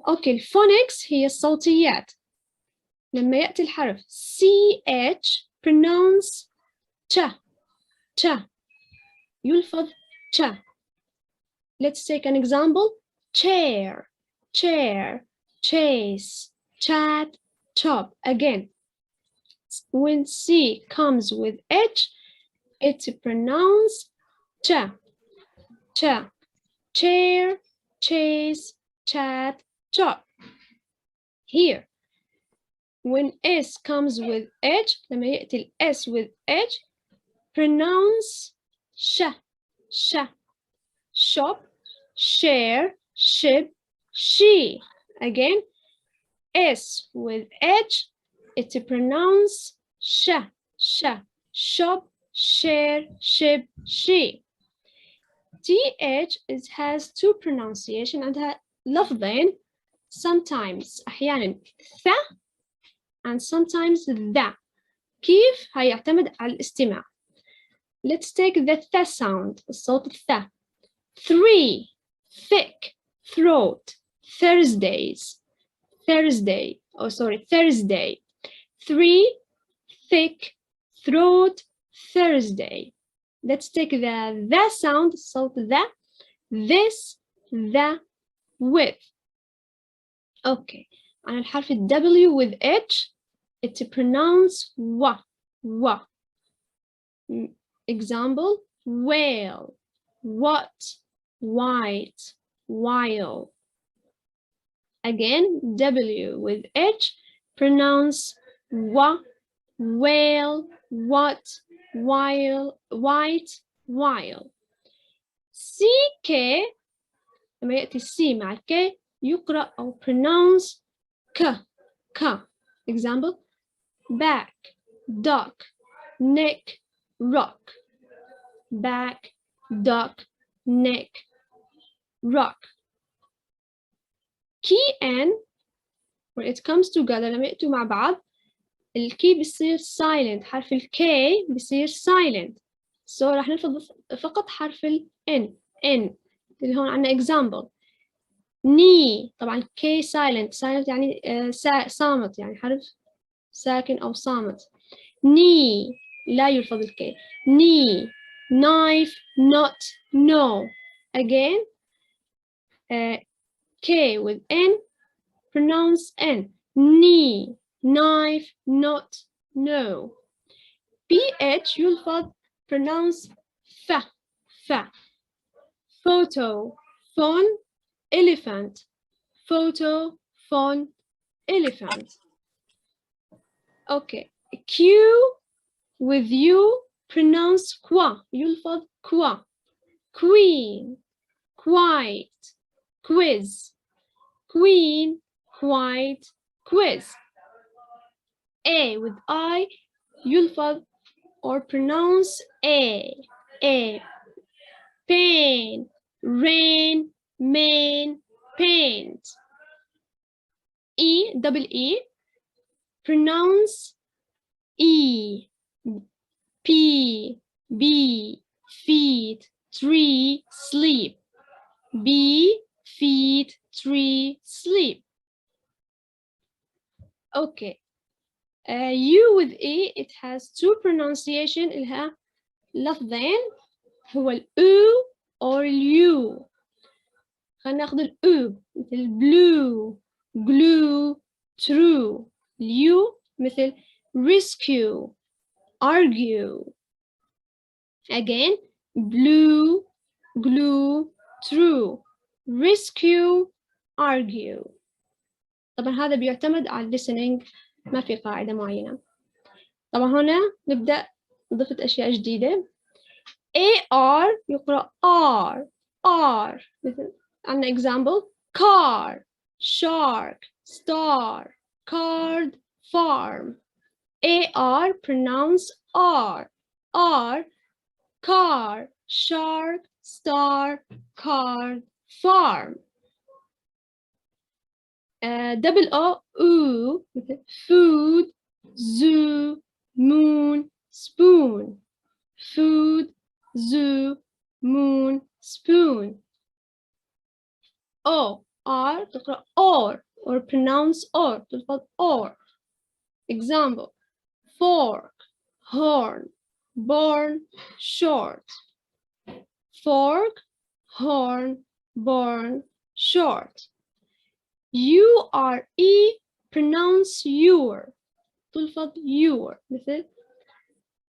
أوكي، الفونكس هي الصوتيات. لما يأتي الحرف CH pronounce ch يلفظ ch. Let's take an example. Chair, chase, chat, chop. Again, when C comes with H, it's pronounced cha. Chair, chase, chat, chop. Here, when S comes with H, لما يأتي ال S with H, pronounce sh. Shop, share, ship, she. Again, S with H, it's pronounced sh. Shop, share, ship, she. TH has two pronunciation عندها لفظين. Sometimes أحيانا th and sometimes the. كيف؟ هيعتمد على الاستماع. Let's take the th sound. الصوت الث. 3 thick throat Thursday. 3 thick throat Thursday. Let's take the sound, صوت the, this, the, with. Okay, على الحرف W with H, it's pronounced wa. Example, whale, what, white, while. Again, W with H, pronounce wa, whale, what, while, white, while. CK لما يأتي C مع K يقرأ أو pronounce ك. Example, back, duck, neck, rock. Back, duck, neck, rock. Key N, when it comes together لما يأتوا مع بعض الكي بيصير silent. حرف الكي بيصير silent. So راح نلفظ فقط حرف ال N اللي هون عنا example. knee طبعا K silent يعني صامت، يعني حرف ساكن أو صامت. knee لا يلفظ الكي. knee, knife, not, no. Again, K with N, pronounce N. knee, knife, not, no. PH يلفظ pronounce fa. Photo, phone, elephant. Photo, phone, elephant. Okay. Q with you, pronounce qua. يلفظ qua. Queen, quiet, quiz. Queen, quiet, quiz. A with I, يلفظ or pronounce A. Pain, rain, main, paint. Double E, pronounce E. P, B, feet, tree, sleep. B, feet, tree, sleep. Okay. U with E, it has two pronunciation. إلها لفظين هو الأو or اليو. خلينا ناخذ الأو مثل blue, glue, true. اليو مثل rescue, argue. Again, blue, glue, true. Rescue, argue. طبعا هذا بيعتمد على listening، ما في قاعدة معينة. طبعا هنا نبدأ ضفت أشياء جديدة. AR يقرأ R. مثل عندنا example car, shark, star, card, farm. AR pronounce R. Car, shark, star, card, farm. Double O, oo, food, zoo, moon, spoon. Food, zoo, moon, spoon. O, R تقرأ or pronounce or تلفظ or. Example: fork, horn, born, short. Fork, horn, born, short. U-R-E pronounce your تلفظ your مثل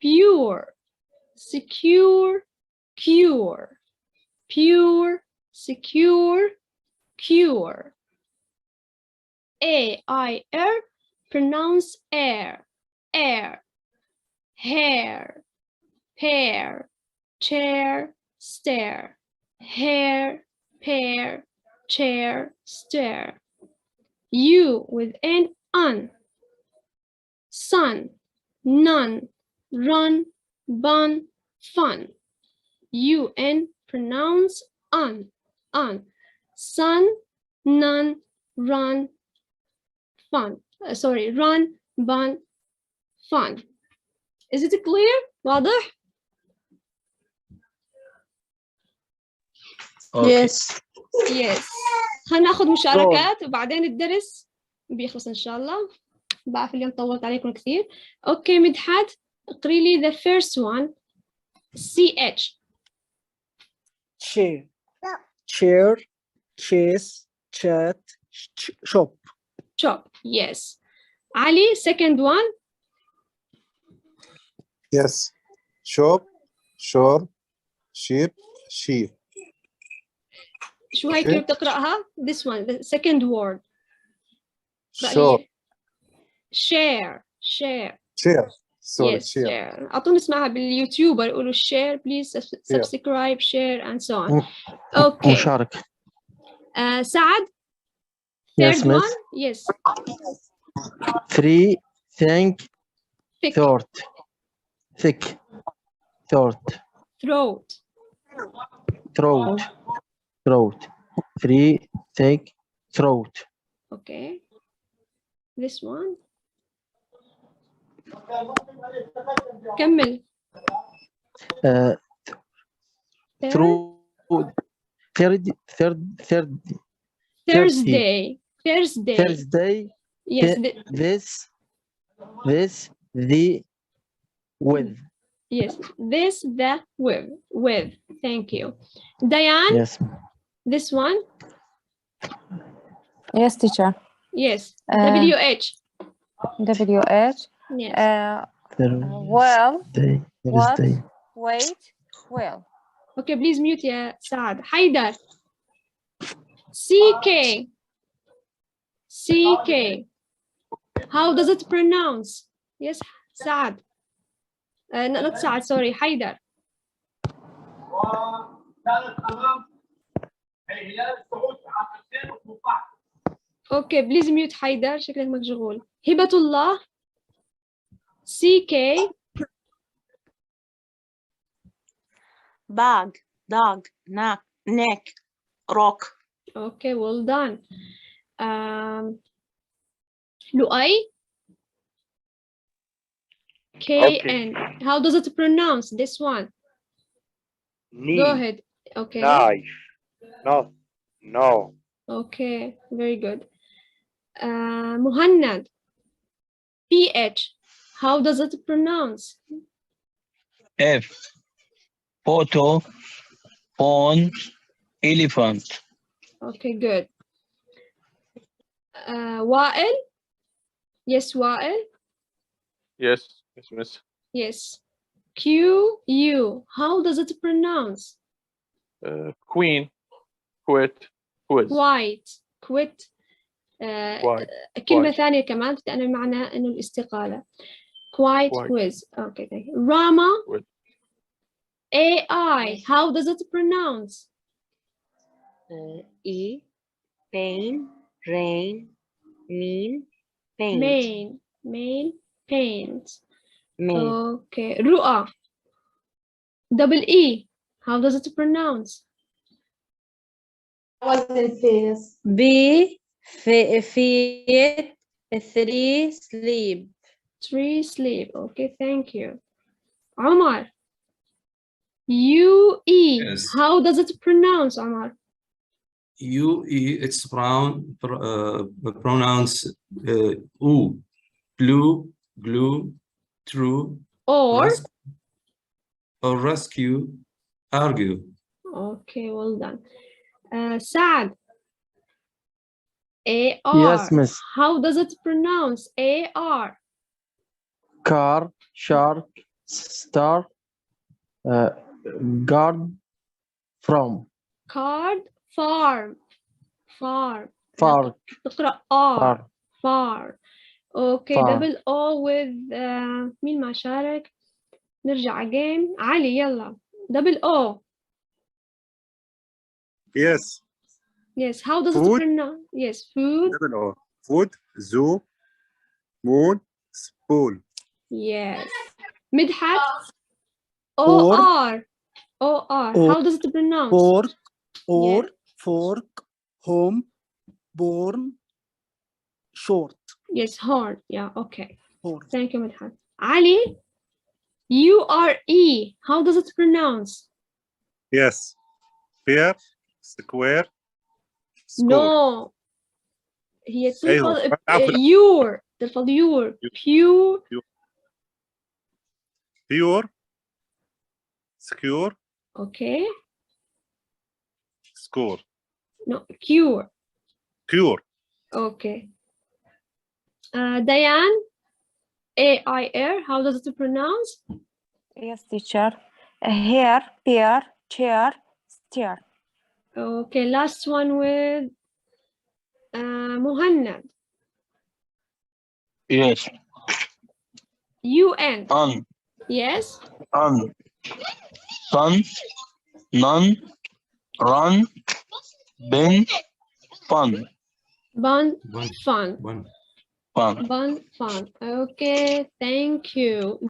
pure, secure, cure. Pure, secure, cure. A-I-R pronounce air, air. Hair, pear, chair, stare. Hair, pear, chair, stare. U with N, un. Sun, none, run, bun, fun. UN pronounce un, un. Sun, none, run, fun. Sorry, run, bun, fun. Is it clear? واضح؟ Yes. Yes. خلينا ناخذ مشاركات وبعدين الدرس بيخلص إن شاء الله. بعرف اليوم طولت عليكم كثير. أوكي مدحت اقري لي the first one. CH. chair, chair, chase, chat, shop. Shop. Yes. Ali, second one. Yes. Shop, shore, sheep, sheep. شو هاي كيف بتقرأها؟ This one, the second word. Shop, Share, share. share. Sorry, Yes, share. share. أعطوني اسمعها باليوتيوب يقولوا share, please subscribe, share, and so on. Okay. مشارك. سعد. Yes, Third miss. one. Yes. Three, think, Thick. thought. Thick, thought. Throat. Throat, throat. Three, thick, throat. Okay. This one. كمل. Through third. Thursday. Thursday. Yes. This, the, with. Yes. This, the, with. Thank you. Diane. Yes. This one. Yes, teacher. Yes. WH. WH. Yes. Well. Thursday. What? Wait. Well. Okay, please mute يا سعد. حيدر. CK. CK. How does it pronounce? Yes, سعد. Not سعد, sorry, حيدر. Okay, please mute حيدر, شكلك مشغول. هبة الله. CK. Bag, dog, neck, rock. Okay, well done. Luay. KN. How does it pronounce this one? Knee. Go ahead. Okay. Knife. No. Okay, very good. Muhannad. PH. How does it pronounce? F. Photo, phone, elephant. Okay, good. Wa'il? Yes, Wa'il? Yes, miss. Yes. QU. How does it pronounce? Queen, quit, quiz. White. Quit. White. كلمة White. ثانية كمان بتعني معنى إنه الاستقالة. Quiet White. quiz. Okay, thank you. Rama. Quit. AI. How does it pronounce? E, pain, rain, mean, paint. Main. Paint. Main. Okay. Ru'a. Double E. How does it pronounce? B, feet, 3, sleep. Tree, sleep. Okay, thank you. Omar. UE. Yes. How does it pronounce, Omar? It's pronounced oo. Blue, glue, true, Or rescue, argue. okay, well done. Saad. AR. Yes, miss. How does it pronounce AR? Car, shark, star, guard, from, Card, farm. far, تقرأ R. far. far. Okay, Far. double O with مين ما شارك؟ نرجع again. علي يلا. Double O. Yes. Yes, how does Food. it pronounce? Yes, food. Double O. Food. Zoo. Moon. Spool. Yes. Midhat. Or. OR. OR. How does it pronounce? Pork, or, Yeah. fork, home, born, short. Yes, horn. Yeah, okay. Horn. Thank you, Midhat. Ali. URE. How does it pronounce? Yes. Fair. Square. Score. No. هي أيوه. تلفظ your. تلفظ your. Pure. Pure. Secure. Okay. Score. No, cure. Cure. Okay. Diane. AIR. How does it pronounce? Yes, teacher. Hair, pear, chair, stair. Okay, last one with Muhannad. Yes. UN. Yes. Sun, none, run, bin, fun. Bun, One. fun. One. Fun. Bun, fun. Okay, thank you.